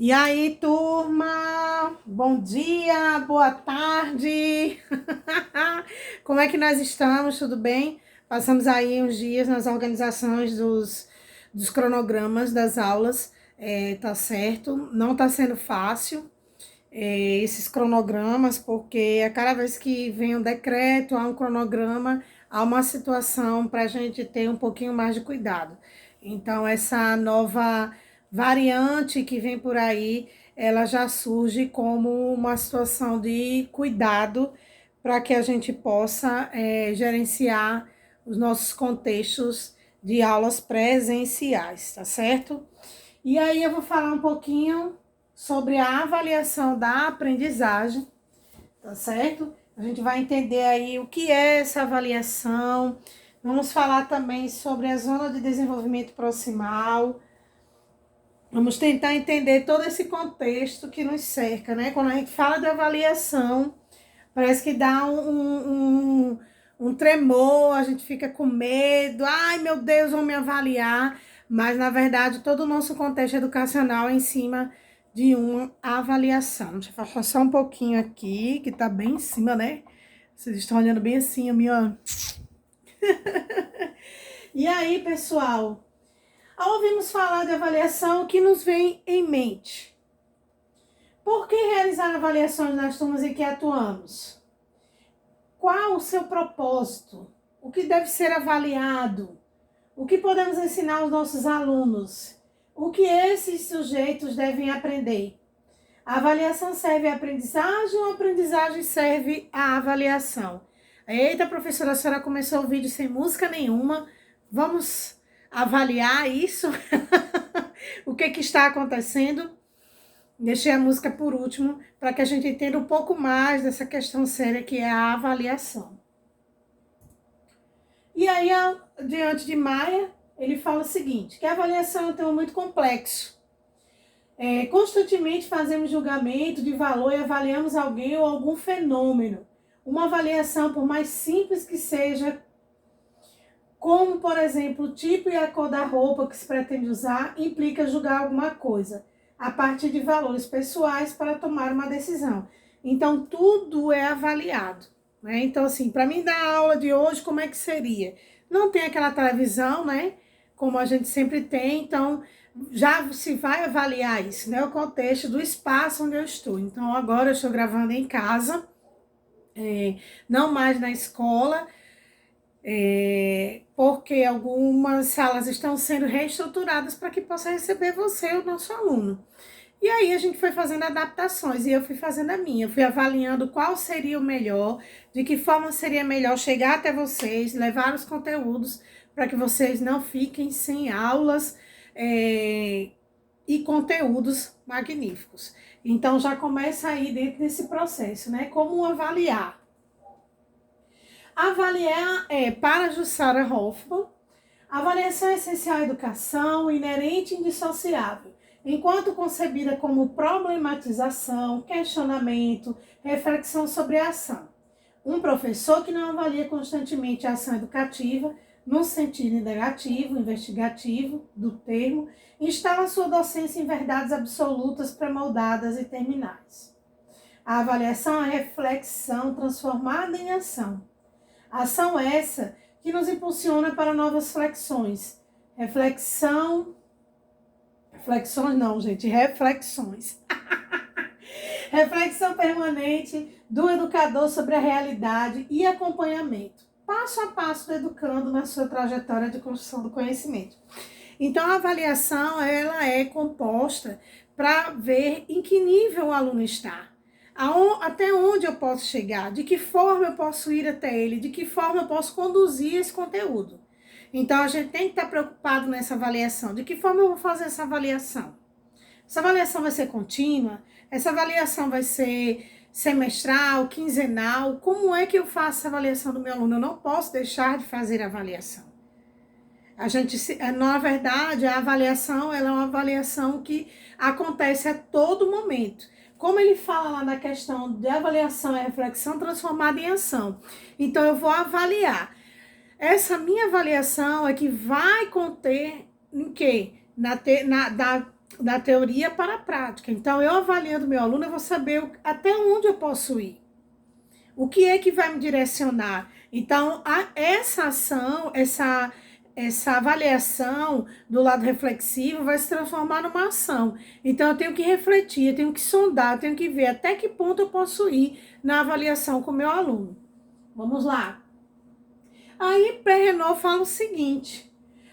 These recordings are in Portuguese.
E aí, turma? Bom dia, boa tarde. Como é que nós estamos? Tudo bem? Passamos aí uns dias nas organizações dos cronogramas das aulas, tá certo? Não tá sendo fácil, esses cronogramas, porque a cada vez que vem um decreto, há um cronograma, há uma situação para a gente ter um pouquinho mais de cuidado. Então, essa nova variante que vem por aí, ela já surge como uma situação de cuidado para que a gente possa gerenciar os nossos contextos de aulas presenciais, tá certo? E aí eu vou falar um pouquinho sobre a avaliação da aprendizagem, tá certo? A gente vai entender aí o que é essa avaliação. Vamos falar também sobre a zona de desenvolvimento proximal. Vamos tentar entender todo esse contexto que nos cerca, né? Quando a gente fala de avaliação, parece que dá um tremor, a gente fica com medo. Ai, meu Deus, vão me avaliar. Mas, na verdade, todo o nosso contexto educacional é em cima de uma avaliação. Deixa eu afastar só um pouquinho aqui, que tá bem em cima, né? Vocês estão olhando bem assim, a minha... E aí, pessoal, ao ouvirmos falar de avaliação, o que nos vem em mente? Por que realizar avaliações nas turmas em que atuamos? Qual o seu propósito? O que deve ser avaliado? O que podemos ensinar aos nossos alunos? O que esses sujeitos devem aprender? A avaliação serve à aprendizagem ou a aprendizagem serve à avaliação? Eita, professora, a senhora começou o vídeo sem música nenhuma. Vamos avaliar isso? O que está acontecendo? Deixei a música por último para que a gente entenda um pouco mais dessa questão séria que é a avaliação. E aí, diante de Maia, ele fala o seguinte, que a avaliação é um tema muito complexo. Constantemente fazemos julgamento de valor e avaliamos alguém ou algum fenômeno. Uma avaliação, por mais simples que seja, como, por exemplo, o tipo e a cor da roupa que se pretende usar, implica julgar alguma coisa, a partir de valores pessoais para tomar uma decisão. Então, tudo é avaliado, né? Então, assim, para mim dar a aula de hoje, como é que seria? Não tem aquela televisão, né? Como a gente sempre tem, então já se vai avaliar isso, né? O contexto do espaço onde eu estou. Então, agora eu estou gravando em casa, não mais na escola, porque algumas salas estão sendo reestruturadas para que possa receber você, o nosso aluno. E aí a gente foi fazendo adaptações e eu fui fazendo a minha, eu fui avaliando qual seria o melhor, de que forma seria melhor chegar até vocês, levar os conteúdos para que vocês não fiquem sem aulas e conteúdos magníficos. Então já começa aí dentro desse processo, né? Como avaliar? Avaliar para Jussara Hoffmann, a avaliação é essencial à educação, inerente e indissociável, enquanto concebida como problematização, questionamento, reflexão sobre a ação. Um professor que não avalia constantemente a ação educativa, no sentido negativo, investigativo do termo, instala sua docência em verdades absolutas, pré-moldadas e terminais. A avaliação é reflexão transformada em ação. Ação essa que nos impulsiona para novas flexões. Reflexões não, gente, reflexões. Reflexão permanente do educador sobre a realidade e acompanhamento, passo a passo do educando na sua trajetória de construção do conhecimento. Então, a avaliação, ela é composta para ver em que nível o aluno está. Até onde eu posso chegar, de que forma eu posso ir até ele, de que forma eu posso conduzir esse conteúdo. Então, a gente tem que estar preocupado nessa avaliação. De que forma eu vou fazer essa avaliação? Essa avaliação vai ser contínua? Essa avaliação vai ser semestral, quinzenal? Como é que eu faço essa avaliação do meu aluno? Eu não posso deixar de fazer a avaliação. Na verdade, a avaliação ela é uma avaliação que acontece a todo momento. Como ele fala lá na questão de avaliação e reflexão transformada em ação. Então, eu vou avaliar. Essa minha avaliação é que vai conter em quê? da teoria para a prática. Então, eu avaliando meu aluno, eu vou saber até onde eu posso ir. O que é que vai me direcionar? Então, essa ação, essa avaliação do lado reflexivo vai se transformar numa ação. Então, eu tenho que refletir, eu tenho que sondar, eu tenho que ver até que ponto eu posso ir na avaliação com o meu aluno. Vamos lá. Aí, Pré-Renault fala o seguinte: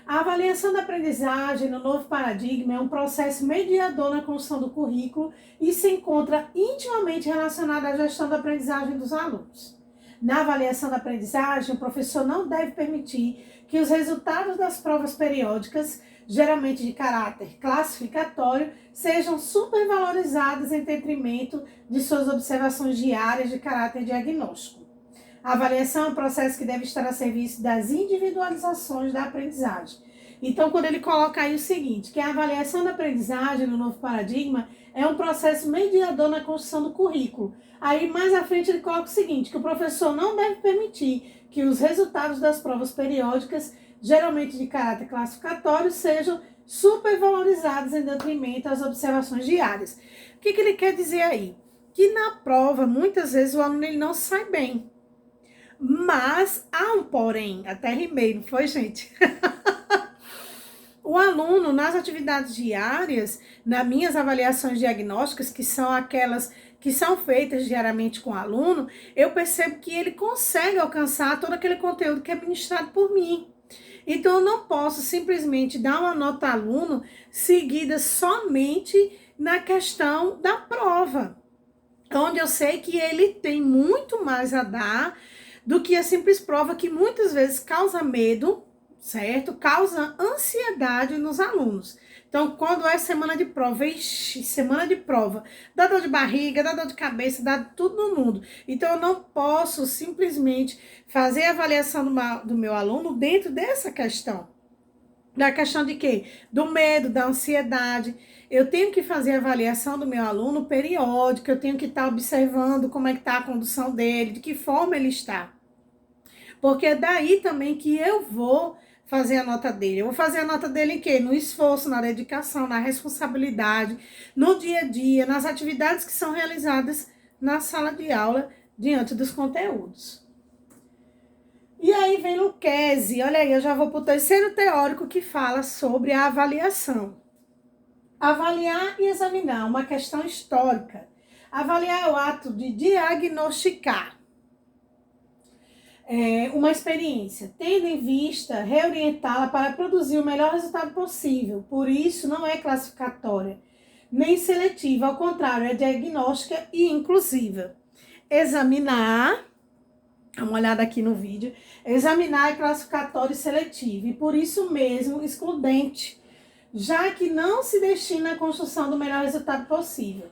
a avaliação da aprendizagem no novo paradigma é um processo mediador na construção do currículo e se encontra intimamente relacionado à gestão da aprendizagem dos alunos. Na avaliação da aprendizagem, o professor não deve permitir que os resultados das provas periódicas, geralmente de caráter classificatório, sejam supervalorizados em detrimento de suas observações diárias de caráter diagnóstico. A avaliação é um processo que deve estar a serviço das individualizações da aprendizagem. Então, quando ele coloca aí o seguinte, que a avaliação da aprendizagem no novo paradigma é um processo mediador na construção do currículo. Aí, mais à frente, ele coloca o seguinte, que o professor não deve permitir que os resultados das provas periódicas, geralmente de caráter classificatório, sejam supervalorizados em detrimento das observações diárias. O que ele quer dizer aí? Que na prova, muitas vezes, o aluno ele não sai bem. Mas há um porém, até rimei, não foi, gente? O aluno, nas atividades diárias, nas minhas avaliações diagnósticas, que são aquelas que são feitas diariamente com o aluno, eu percebo que ele consegue alcançar todo aquele conteúdo que é ministrado por mim. Então, eu não posso simplesmente dar uma nota aluno seguida somente na questão da prova, onde eu sei que ele tem muito mais a dar do que a simples prova, que muitas vezes causa medo, certo? Causa ansiedade nos alunos. Então, quando é semana de prova, semana de prova, dá dor de barriga, dá dor de cabeça, dá tudo no mundo. Então, eu não posso simplesmente fazer a avaliação do meu aluno dentro dessa questão. Da questão de quê? Do medo, da ansiedade. Eu tenho que fazer a avaliação do meu aluno periódica, eu tenho que estar observando como é que está a condução dele, de que forma ele está. Porque é daí também que eu vou fazer a nota dele. Eu vou fazer a nota dele em quê? No esforço, na dedicação, na responsabilidade, no dia a dia, nas atividades que são realizadas na sala de aula, diante dos conteúdos. E aí vem Lucchesi, olha aí, eu já vou para o terceiro teórico que fala sobre a avaliação. Avaliar e examinar, uma questão histórica. Avaliar é o ato de diagnosticar uma experiência, tendo em vista reorientá-la para produzir o melhor resultado possível. Por isso, não é classificatória, nem seletiva, ao contrário, é diagnóstica e inclusiva. Examinar, dá uma olhada aqui no vídeo, examinar é classificatório e seletivo, e por isso mesmo excludente, já que não se destina à construção do melhor resultado possível,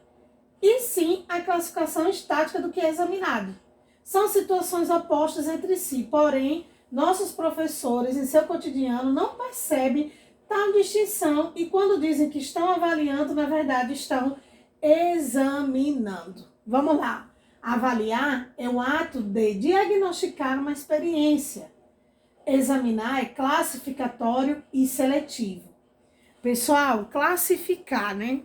e sim à classificação estática do que é examinado. São situações opostas entre si, porém, nossos professores, em seu cotidiano, não percebem tal distinção e quando dizem que estão avaliando, na verdade, estão examinando. Vamos lá. Avaliar é o ato de diagnosticar uma experiência. Examinar é classificatório e seletivo. Pessoal, classificar, né?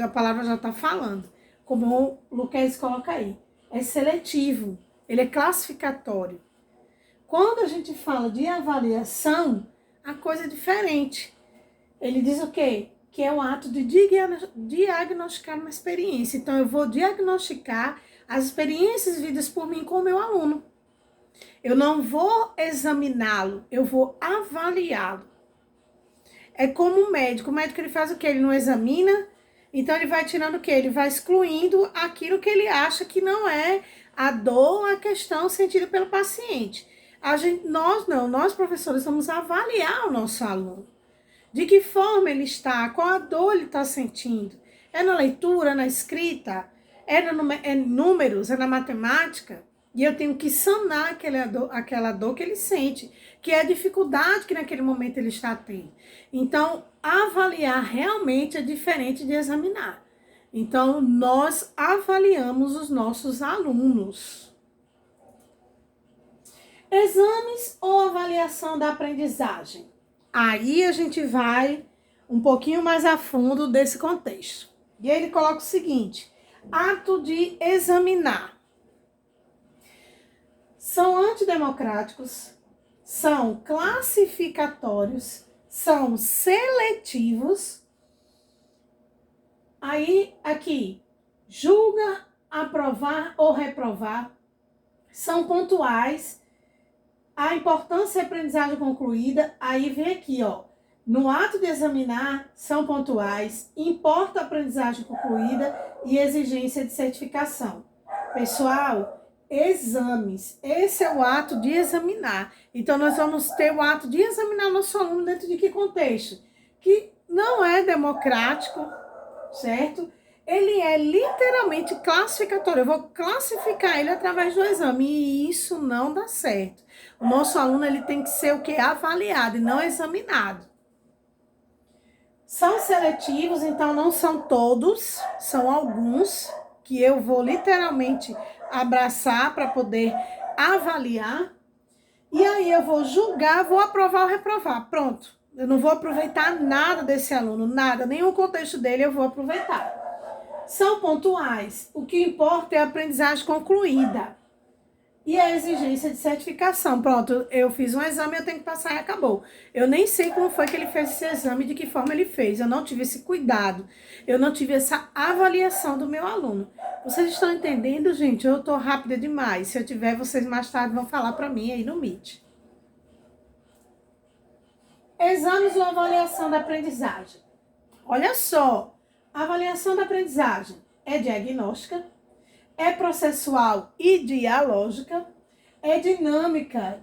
A palavra já está falando, como o Lucchesi coloca aí. É seletivo, ele é classificatório. Quando a gente fala de avaliação, a coisa é diferente. Ele diz o quê? Que é o ato de diagnosticar uma experiência. Então, eu vou diagnosticar as experiências vividas por mim com o meu aluno. Eu não vou examiná-lo, eu vou avaliá-lo. É como um médico. O médico ele faz o quê? Ele não examina. Então, ele vai tirando o quê? Ele vai excluindo aquilo que ele acha que não é a dor, a questão sentida pelo paciente. Nós professores, vamos avaliar o nosso aluno. De que forma ele está, qual a dor ele está sentindo. É na leitura, na escrita, é números, é na matemática. E eu tenho que sanar aquela dor que ele sente, que é a dificuldade que naquele momento ele está tendo. Então, avaliar realmente é diferente de examinar. Então, nós avaliamos os nossos alunos. Exames ou avaliação da aprendizagem? Aí a gente vai um pouquinho mais a fundo desse contexto. E ele coloca o seguinte: ato de examinar. São antidemocráticos, são classificatórios, são seletivos. Aí, aqui, julga, aprovar ou reprovar, são pontuais, a importância e aprendizagem concluída, aí vem aqui, ó, no ato de examinar, são pontuais, importa a aprendizagem concluída e exigência de certificação. Pessoal, exames, esse é o ato de examinar. Então, nós vamos ter o ato de examinar nosso aluno dentro de que contexto? Que não é democrático, certo? Ele é literalmente classificatório. Eu vou classificar ele através do exame e isso não dá certo. O nosso aluno ele tem que ser o quê? Avaliado e não examinado. São seletivos, então não são todos, são alguns que eu vou literalmente abraçar para poder avaliar. E aí eu vou julgar, vou aprovar ou reprovar. Pronto. Eu não vou aproveitar nada desse aluno, nada, nenhum contexto dele eu vou aproveitar. São pontuais. O que importa é a aprendizagem concluída. E a exigência de certificação. Pronto, eu fiz um exame, eu tenho que passar e acabou. Eu nem sei como foi que ele fez esse exame, de que forma ele fez. Eu não tive esse cuidado. Eu não tive essa avaliação do meu aluno. Vocês estão entendendo, gente? Eu tô rápida demais. Se eu tiver, vocês mais tarde vão falar para mim aí no Meet. Exames ou avaliação da aprendizagem. Olha só, a avaliação da aprendizagem é diagnóstica, é processual e dialógica, é dinâmica,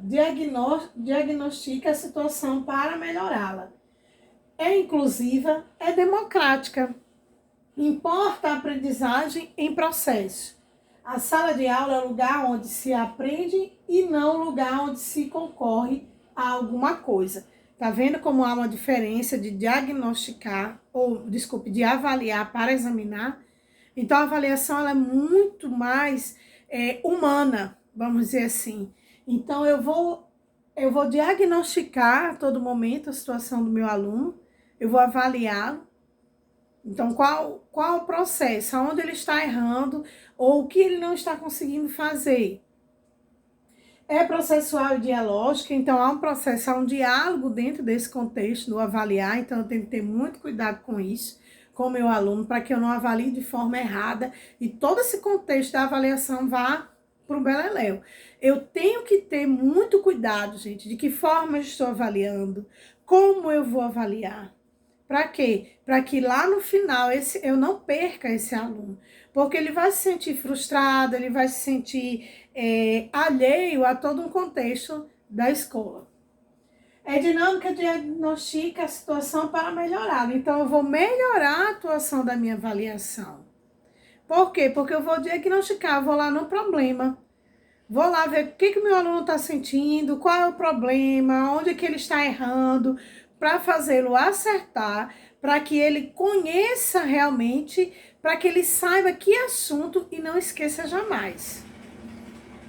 diagnostica a situação para melhorá-la, é inclusiva, é democrática. Importa a aprendizagem em processo. A sala de aula é o lugar onde se aprende e não o lugar onde se concorre a alguma coisa. Tá vendo como há uma diferença de diagnosticar, de avaliar para examinar? Então, a avaliação ela é muito mais humana, vamos dizer assim. Então, eu vou diagnosticar a todo momento a situação do meu aluno, eu vou avaliá-lo. Então, qual o processo, aonde ele está errando ou o que ele não está conseguindo fazer. É processual e dialógico, então há um processo, há um diálogo dentro desse contexto do avaliar, então eu tenho que ter muito cuidado com isso, com o meu aluno, para que eu não avalie de forma errada e todo esse contexto da avaliação vá para o beleléu. Eu tenho que ter muito cuidado, gente, de que forma eu estou avaliando, como eu vou avaliar. Para quê? Para que lá no final eu não perca esse aluno. Porque ele vai se sentir frustrado, ele vai se sentir alheio a todo um contexto da escola. É dinâmica, diagnostica a situação para melhorá-la. Então, eu vou melhorar a atuação da minha avaliação. Por quê? Porque eu vou diagnosticar, vou lá no problema. Vou lá ver o que o meu aluno está sentindo, qual é o problema, onde é que ele está errando, para fazê-lo acertar, para que ele conheça realmente, para que ele saiba que assunto e não esqueça jamais.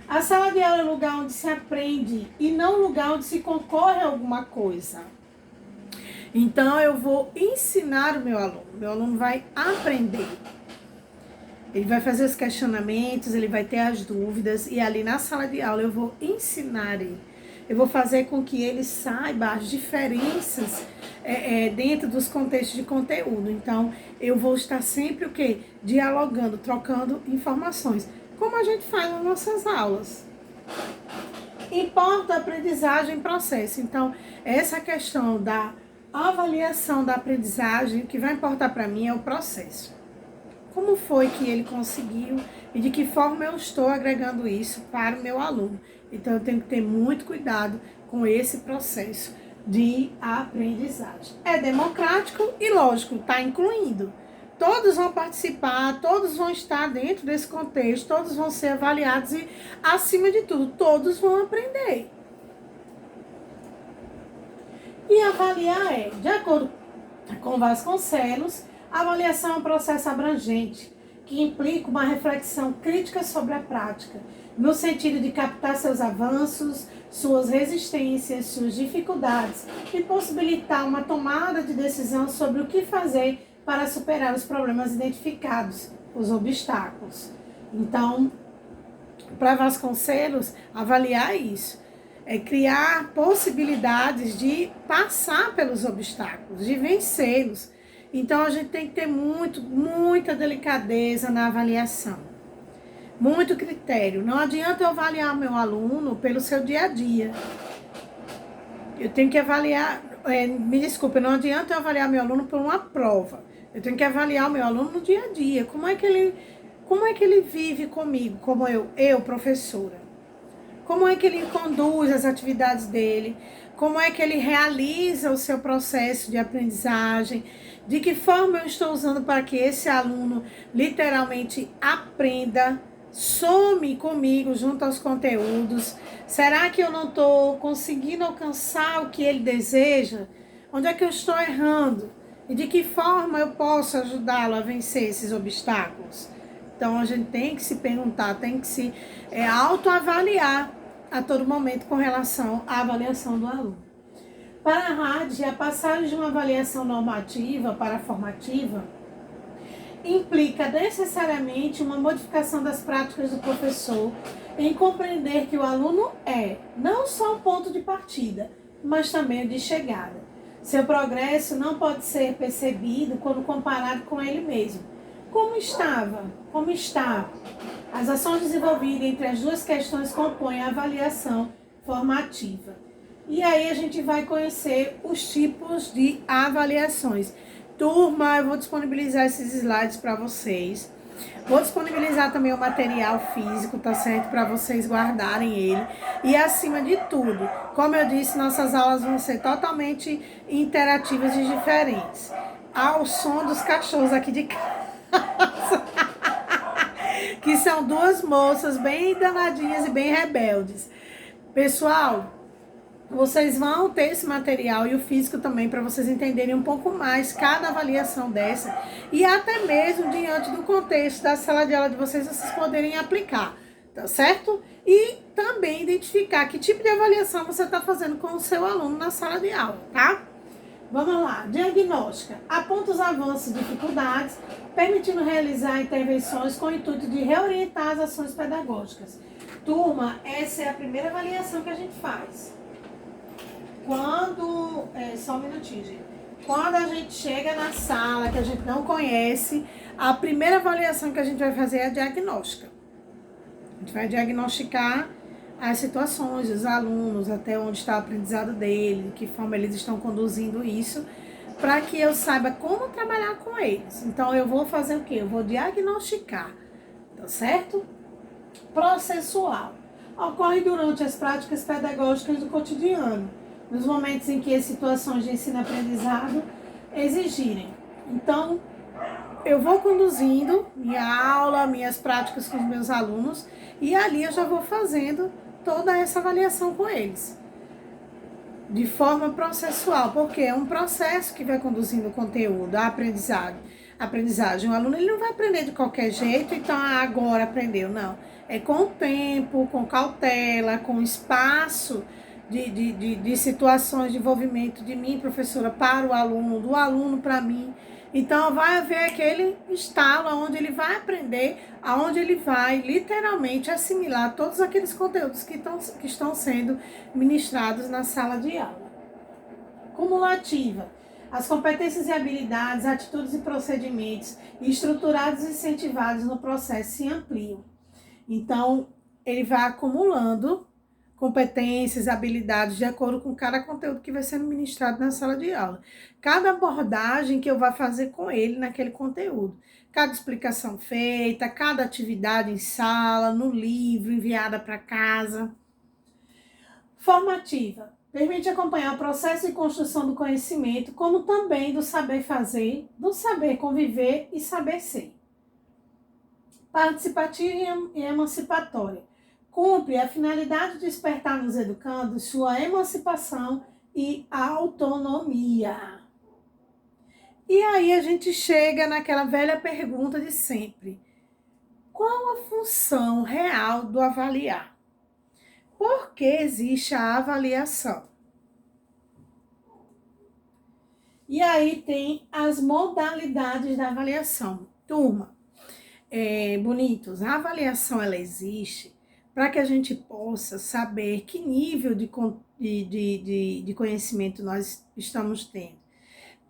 A sala de aula é o lugar onde se aprende e não o lugar onde se concorre a alguma coisa. Então, eu vou ensinar o meu aluno vai aprender. Ele vai fazer os questionamentos, ele vai ter as dúvidas e ali na sala de aula eu vou ensinar ele. Eu vou fazer com que ele saiba as diferenças dentro dos contextos de conteúdo. Então, eu vou estar sempre o quê? Dialogando, trocando informações, como a gente faz nas nossas aulas. Importa a aprendizagem em processo. Então, essa questão da avaliação da aprendizagem, o que vai importar para mim é o processo. Como foi que ele conseguiu e de que forma eu estou agregando isso para o meu aluno. Então, eu tenho que ter muito cuidado com esse processo de aprendizagem. É democrático e, lógico, está incluindo. Todos vão participar, todos vão estar dentro desse contexto, todos vão ser avaliados e, acima de tudo, todos vão aprender. E avaliar de acordo com Vasconcelos, a avaliação é um processo abrangente que implica uma reflexão crítica sobre a prática, no sentido de captar seus avanços, suas resistências, suas dificuldades e possibilitar uma tomada de decisão sobre o que fazer para superar os problemas identificados, os obstáculos. Então, para Vasconcelos, avaliar isso é criar possibilidades de passar pelos obstáculos, de vencê-los. Então, a gente tem que ter muita delicadeza na avaliação, muito critério. Não adianta eu avaliar o meu aluno pelo seu dia a dia. Eu tenho que avaliar, me desculpe, não adianta eu avaliar meu aluno por uma prova. Eu tenho que avaliar o meu aluno no dia a dia. Como é que ele vive comigo, como eu, professora? Como é que ele conduz as atividades dele? Como é que ele realiza o seu processo de aprendizagem? De que forma eu estou usando para que esse aluno literalmente aprenda, some comigo junto aos conteúdos? Será que eu não estou conseguindo alcançar o que ele deseja? Onde é que eu estou errando? E de que forma eu posso ajudá-lo a vencer esses obstáculos? Então, a gente tem que se perguntar, tem que se autoavaliar a todo momento com relação à avaliação do aluno. Para a RAD, a passagem de uma avaliação normativa para a formativa implica necessariamente uma modificação das práticas do professor em compreender que o aluno é não só o ponto de partida, mas também o de chegada. Seu progresso não pode ser percebido quando comparado com ele mesmo. Como está? As ações desenvolvidas entre as duas questões compõem a avaliação formativa. E aí a gente vai conhecer os tipos de avaliações. Turma, eu vou disponibilizar esses slides para vocês. Vou disponibilizar também o material físico, tá certo? Para vocês guardarem ele. E acima de tudo, como eu disse, nossas aulas vão ser totalmente interativas e diferentes. Ao som dos cachorros aqui de casa. Que são duas moças bem danadinhas e bem rebeldes. Pessoal, vocês vão ter esse material e o físico também para vocês entenderem um pouco mais cada avaliação dessa e até mesmo diante do contexto da sala de aula de vocês poderem aplicar, tá certo? E também identificar que tipo de avaliação você está fazendo com o seu aluno na sala de aula, tá? Vamos lá, diagnóstica. Aponta os avanços e dificuldades, permitindo realizar intervenções com o intuito de reorientar as ações pedagógicas. Turma, essa é a primeira avaliação que a gente faz. Só um minutinho, gente. Quando a gente chega na sala que a gente não conhece, a primeira avaliação que a gente vai fazer é a diagnóstica. A gente vai diagnosticar as situações, os alunos, até onde está o aprendizado dele, de que forma eles estão conduzindo isso, para que eu saiba como trabalhar com eles. Então, eu vou fazer o quê? Eu vou diagnosticar, tá certo? Processual. Ocorre durante as práticas pedagógicas do cotidiano, nos momentos em que as situações de ensino-aprendizado exigirem. Então, eu vou conduzindo minha aula, minhas práticas com os meus alunos, e ali eu já vou fazendo toda essa avaliação com eles, de forma processual, porque é um processo que vai conduzindo o conteúdo, a aprendizagem. O aluno ele não vai aprender de qualquer jeito, então agora aprendeu, não. É com o tempo, com cautela, com espaço de situações de envolvimento de mim, professora, para o aluno, do aluno para mim. Então, vai haver aquele estalo onde ele vai aprender, onde ele vai literalmente assimilar todos aqueles conteúdos que estão sendo ministrados na sala de aula. Cumulativa. As competências e habilidades, atitudes e procedimentos estruturados e incentivados no processo se ampliam. Então, ele vai acumulando competências, habilidades de acordo com cada conteúdo que vai sendo ministrado na sala de aula. Cada abordagem que eu vou fazer com ele naquele conteúdo. Cada explicação feita, cada atividade em sala, no livro, enviada para casa. Formativa. Permite acompanhar o processo de construção do conhecimento, como também do saber fazer, do saber conviver e saber ser. Participativa e emancipatória. Cumpre a finalidade de despertar nos educandos sua emancipação e autonomia. E aí a gente chega naquela velha pergunta de sempre. Qual a função real do avaliar? Por que existe a avaliação? E aí tem as modalidades da avaliação. Turma, bonitos, a avaliação ela existe para que a gente possa saber que nível de conhecimento nós estamos tendo.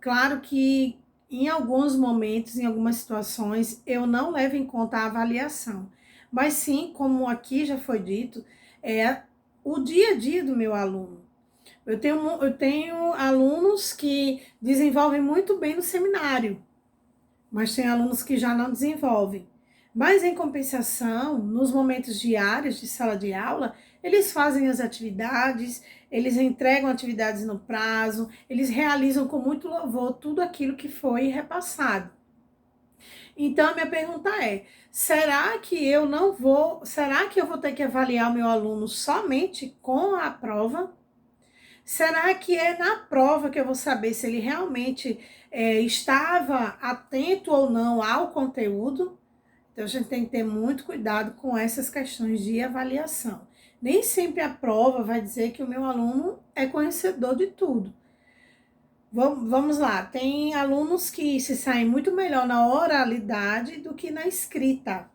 Claro que em alguns momentos, em algumas situações, eu não levo em conta a avaliação, mas sim, como aqui já foi dito, é o dia a dia do meu aluno. Eu tenho alunos que desenvolvem muito bem no seminário, mas tem alunos que já não desenvolvem. Mas, em compensação, nos momentos diários de sala de aula, eles fazem as atividades, eles entregam atividades no prazo, eles realizam com muito louvor tudo aquilo que foi repassado. Então, a minha pergunta é: será que eu vou ter que avaliar o meu aluno somente com a prova? Será que é na prova que eu vou saber se ele realmente estava atento ou não ao conteúdo? Então, a gente tem que ter muito cuidado com essas questões de avaliação. Nem sempre a prova vai dizer que o meu aluno é conhecedor de tudo. Vamos lá, tem alunos que se saem muito melhor na oralidade do que na escrita.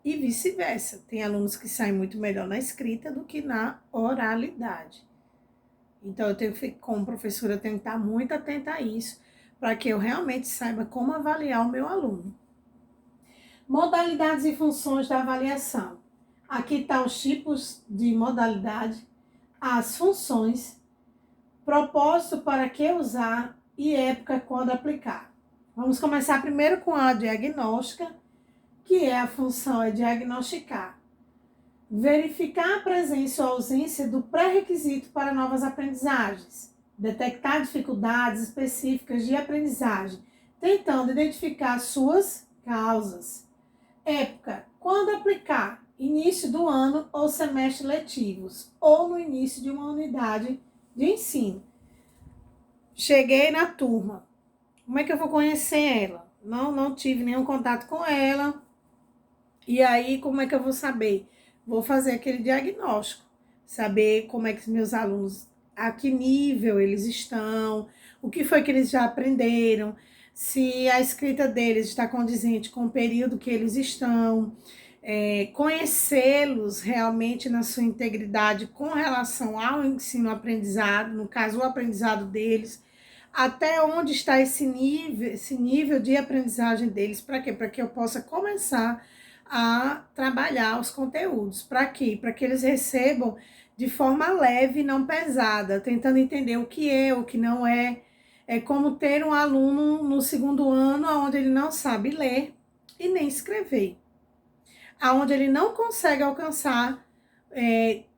E vice-versa. Tem alunos que saem muito melhor na escrita do que na oralidade. Então, como professora, eu tenho que estar muito atenta a isso, para que eu realmente saiba como avaliar o meu aluno. Modalidades e funções da avaliação. Aqui estão os tipos de modalidade, as funções, propósito para que usar e época quando aplicar. Vamos começar primeiro com a diagnóstica, que a função é diagnosticar. Verificar a presença ou ausência do pré-requisito para novas aprendizagens. Detectar dificuldades específicas de aprendizagem, tentando identificar suas causas. Época, quando aplicar, início do ano ou semestre letivos, ou no início de uma unidade de ensino. Cheguei na turma, como é que eu vou conhecer ela? Não tive nenhum contato com ela, e aí como é que eu vou saber? Vou fazer aquele diagnóstico, saber como é que os meus alunos, a que nível eles estão, o que foi que eles já aprenderam, se a escrita deles está condizente com o período que eles estão, conhecê-los realmente na sua integridade com relação ao ensino-aprendizado, no caso, o aprendizado deles, até onde está esse nível de aprendizagem deles, para quê? Para que eu possa começar a trabalhar os conteúdos. Para quê? Para que eles recebam de forma leve e não pesada, tentando entender o que é, o que não é. É como ter um aluno no segundo ano onde ele não sabe ler e nem escrever, onde ele não consegue alcançar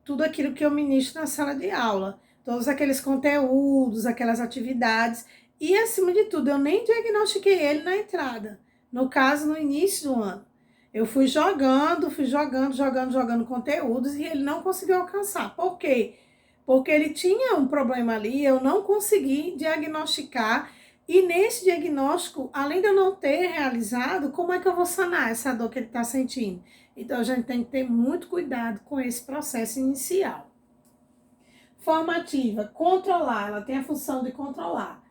tudo aquilo que eu ministro na sala de aula, todos aqueles conteúdos, aquelas atividades, e acima de tudo, eu nem diagnostiquei ele na entrada, no caso, no início do ano. Eu fui jogando conteúdos e ele não conseguiu alcançar. Por quê? Porque ele tinha um problema ali, eu não consegui diagnosticar, e nesse diagnóstico, além de eu não ter realizado, como é que eu vou sanar essa dor que ele está sentindo? Então, a gente tem que ter muito cuidado com esse processo inicial. Formativa, controlar, ela tem a função de controlar.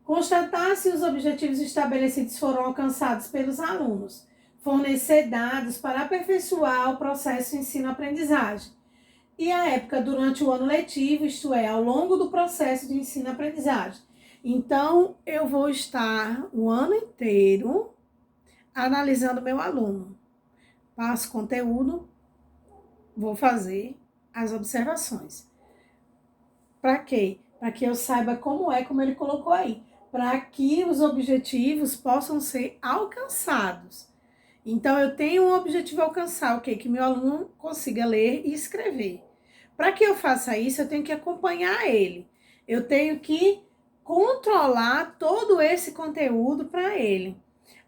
Constatar se os objetivos estabelecidos foram alcançados pelos alunos. Fornecer dados para aperfeiçoar o processo de ensino-aprendizagem. E a época durante o ano letivo, isto é, ao longo do processo de ensino-aprendizagem. Então, eu vou estar o ano inteiro analisando meu aluno. Passo conteúdo, vou fazer as observações. Para quê? Para que eu saiba como ele colocou aí. Para que os objetivos possam ser alcançados. Então, eu tenho um objetivo a alcançar, ok? Que meu aluno consiga ler e escrever. Para que eu faça isso, eu tenho que acompanhar ele. Eu tenho que controlar todo esse conteúdo para ele.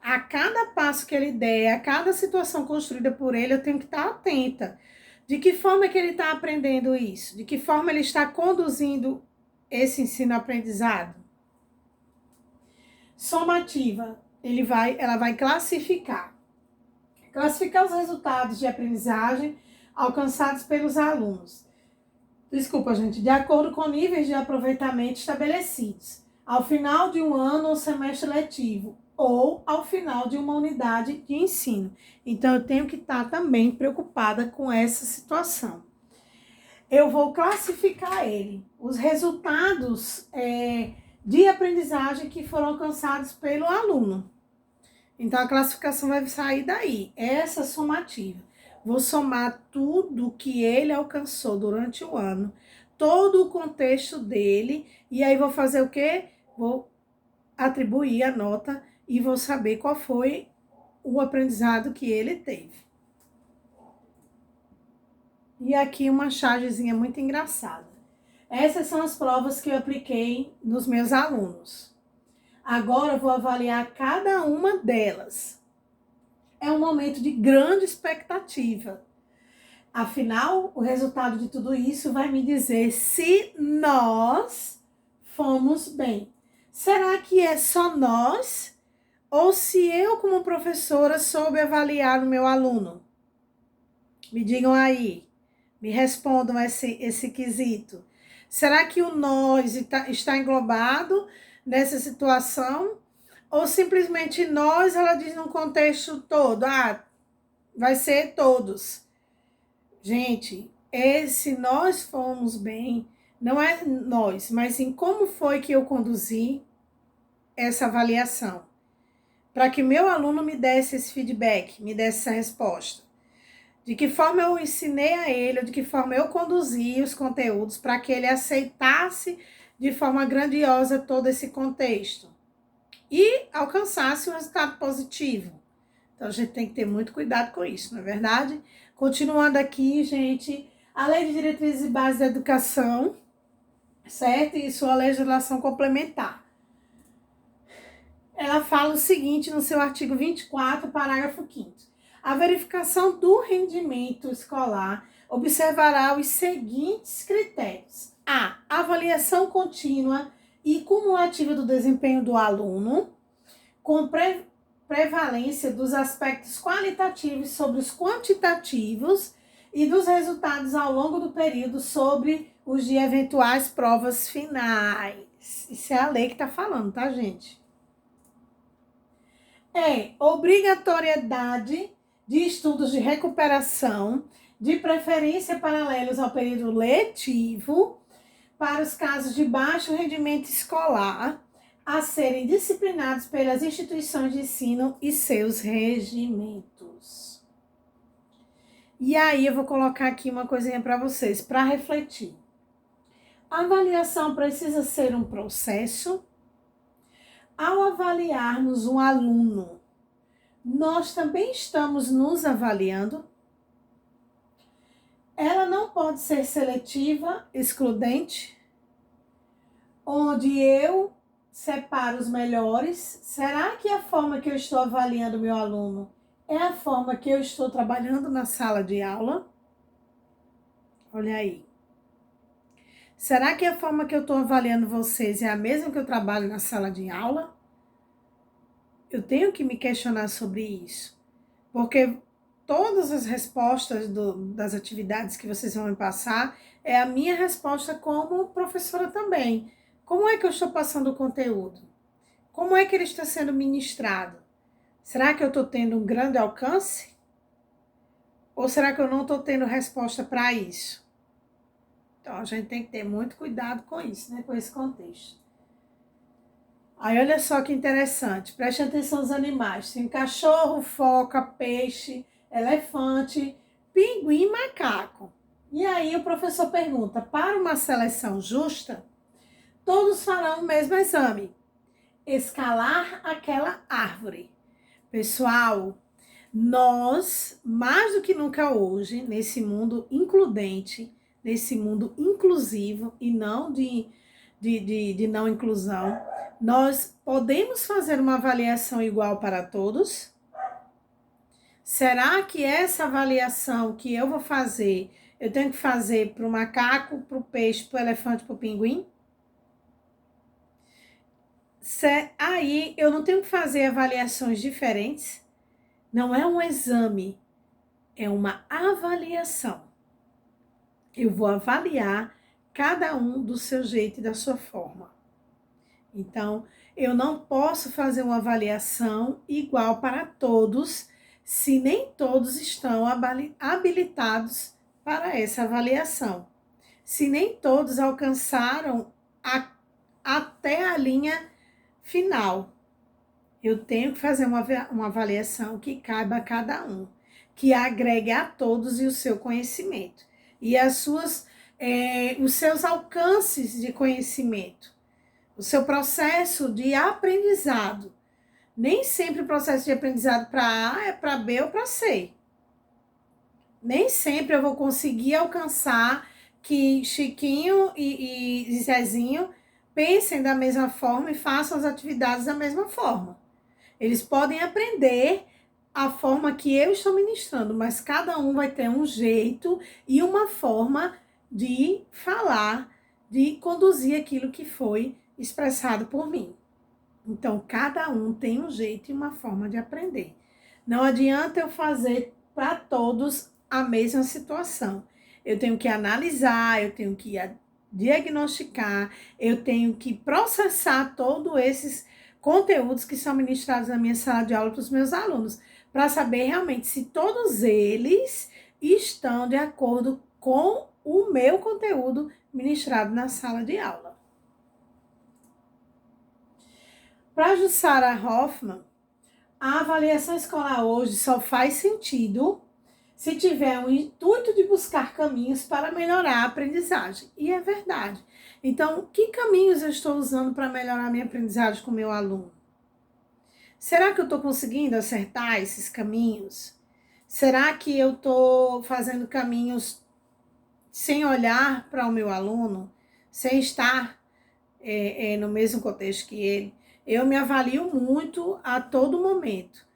A cada passo que ele der, a cada situação construída por ele, eu tenho que estar atenta. De que forma que ele está aprendendo isso? De que forma ele está conduzindo esse ensino-aprendizado? Somativa, ela vai classificar. Classificar os resultados de aprendizagem alcançados pelos alunos. Desculpa, gente. De acordo com níveis de aproveitamento estabelecidos. Ao final de um ano ou semestre letivo. Ou ao final de uma unidade de ensino. Então, eu tenho que estar também preocupada com essa situação. Eu vou classificar ele. Os resultados de aprendizagem que foram alcançados pelo aluno. Então, a classificação vai sair daí. Essa somativa. Vou somar tudo que ele alcançou durante o ano, todo o contexto dele, e aí vou fazer o quê? Vou atribuir a nota e vou saber qual foi o aprendizado que ele teve. E aqui uma chargezinha muito engraçada. Essas são as provas que eu apliquei nos meus alunos. Agora eu vou avaliar cada uma delas. É um momento de grande expectativa. Afinal, o resultado de tudo isso vai me dizer se nós fomos bem. Será que é só nós? Ou se eu, como professora, soube avaliar o meu aluno? Me digam aí, me respondam esse quesito. Será que o nós está englobado nessa situação? Ou simplesmente nós, ela diz num contexto todo, vai ser todos. Gente, esse nós fomos bem, não é nós, mas em como foi que eu conduzi essa avaliação. Para que meu aluno me desse esse feedback, me desse essa resposta. De que forma eu ensinei a ele, de que forma eu conduzi os conteúdos para que ele aceitasse de forma grandiosa todo esse contexto. E alcançasse um resultado positivo. Então, a gente tem que ter muito cuidado com isso, não é verdade? Continuando aqui, gente, a Lei de Diretrizes e Bases da Educação, certo? E sua legislação complementar. Ela fala o seguinte no seu artigo 24, parágrafo 5º. A verificação do rendimento escolar observará os seguintes critérios. A avaliação contínua e cumulativa do desempenho do aluno, com prevalência dos aspectos qualitativos sobre os quantitativos e dos resultados ao longo do período sobre os de eventuais provas finais. Isso é a lei que está falando, tá, gente? Obrigatoriedade de estudos de recuperação, de preferência paralelos ao período letivo, para os casos de baixo rendimento escolar, a serem disciplinados pelas instituições de ensino e seus regimentos. E aí eu vou colocar aqui uma coisinha para vocês, para refletir. A avaliação precisa ser um processo. Ao avaliarmos um aluno, nós também estamos nos avaliando. Ela não pode ser seletiva, excludente, onde eu separo os melhores. Será que a forma que eu estou avaliando o meu aluno é a forma que eu estou trabalhando na sala de aula? Olha aí. Será que a forma que eu estou avaliando vocês é a mesma que eu trabalho na sala de aula? Eu tenho que me questionar sobre isso. Porque todas as respostas das atividades que vocês vão me passar é a minha resposta como professora também. Como é que eu estou passando o conteúdo? Como é que ele está sendo ministrado? Será que eu estou tendo um grande alcance? Ou será que eu não estou tendo resposta para isso? Então, a gente tem que ter muito cuidado com isso, né? Com esse contexto. Aí, olha só que interessante. Preste atenção nos animais. Tem cachorro, foca, peixe, elefante, pinguim e macaco. E aí, o professor pergunta, para uma seleção justa, todos farão o mesmo exame. Escalar aquela árvore. Pessoal, nós, mais do que nunca hoje, nesse mundo includente, nesse mundo inclusivo e não de não inclusão, nós podemos fazer uma avaliação igual para todos? Será que essa avaliação que eu vou fazer, eu tenho que fazer para o macaco, para o peixe, para o elefante, para o pinguim? Aí eu não tenho que fazer avaliações diferentes? Não é um exame, é uma avaliação. Eu vou avaliar cada um do seu jeito e da sua forma. Então, eu não posso fazer uma avaliação igual para todos, se nem todos estão habilitados para essa avaliação. Se nem todos alcançaram até a linha final. Eu tenho que fazer uma avaliação que caiba a cada um, que agregue a todos e o seu conhecimento e os seus alcances de conhecimento, o seu processo de aprendizado. Nem sempre o processo de aprendizado para A é para B ou para C. Nem sempre eu vou conseguir alcançar que Chiquinho e Zezinho pensem da mesma forma e façam as atividades da mesma forma. Eles podem aprender a forma que eu estou ministrando, mas cada um vai ter um jeito e uma forma de falar, de conduzir aquilo que foi expressado por mim. Então, cada um tem um jeito e uma forma de aprender. Não adianta eu fazer para todos a mesma situação. Eu tenho que analisar, eu tenho que diagnosticar, eu tenho que processar todos esses conteúdos que são ministrados na minha sala de aula para os meus alunos, para saber realmente se todos eles estão de acordo com o meu conteúdo ministrado na sala de aula. Para Jussara Hoffman, a avaliação escolar hoje só faz sentido se tiver o intuito de buscar caminhos para melhorar a aprendizagem. E é verdade. Então, que caminhos eu estou usando para melhorar a minha aprendizagem com o meu aluno? Será que eu estou conseguindo acertar esses caminhos? Será que eu estou fazendo caminhos sem olhar para o meu aluno, sem estar no mesmo contexto que ele? Eu me avalio muito a todo momento.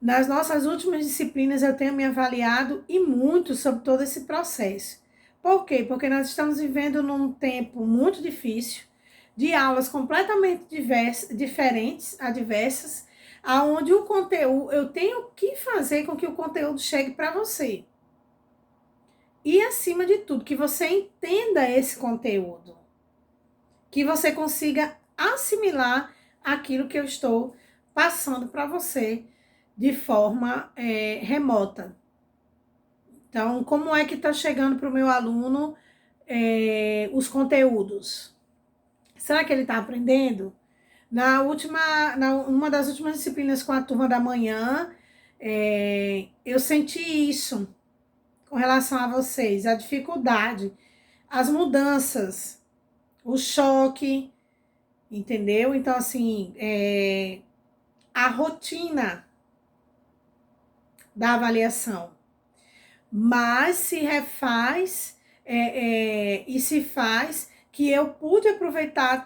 Nas nossas últimas disciplinas, eu tenho me avaliado e muito sobre todo esse processo. Por quê? Porque nós estamos vivendo num tempo muito difícil, de aulas completamente diferentes, adversas, aonde o conteúdo, eu tenho que fazer com que o conteúdo chegue para você. E, acima de tudo, que você entenda esse conteúdo. Que você consiga assimilar aquilo que eu estou passando para você de forma remota. Então, como é que está chegando para o meu aluno os conteúdos? Será que ele está aprendendo? Uma das últimas disciplinas com a turma da manhã, eu senti isso com relação a vocês, a dificuldade, as mudanças, o choque, entendeu? Então, assim, a rotina da avaliação, mas se refaz e se faz que eu pude aproveitar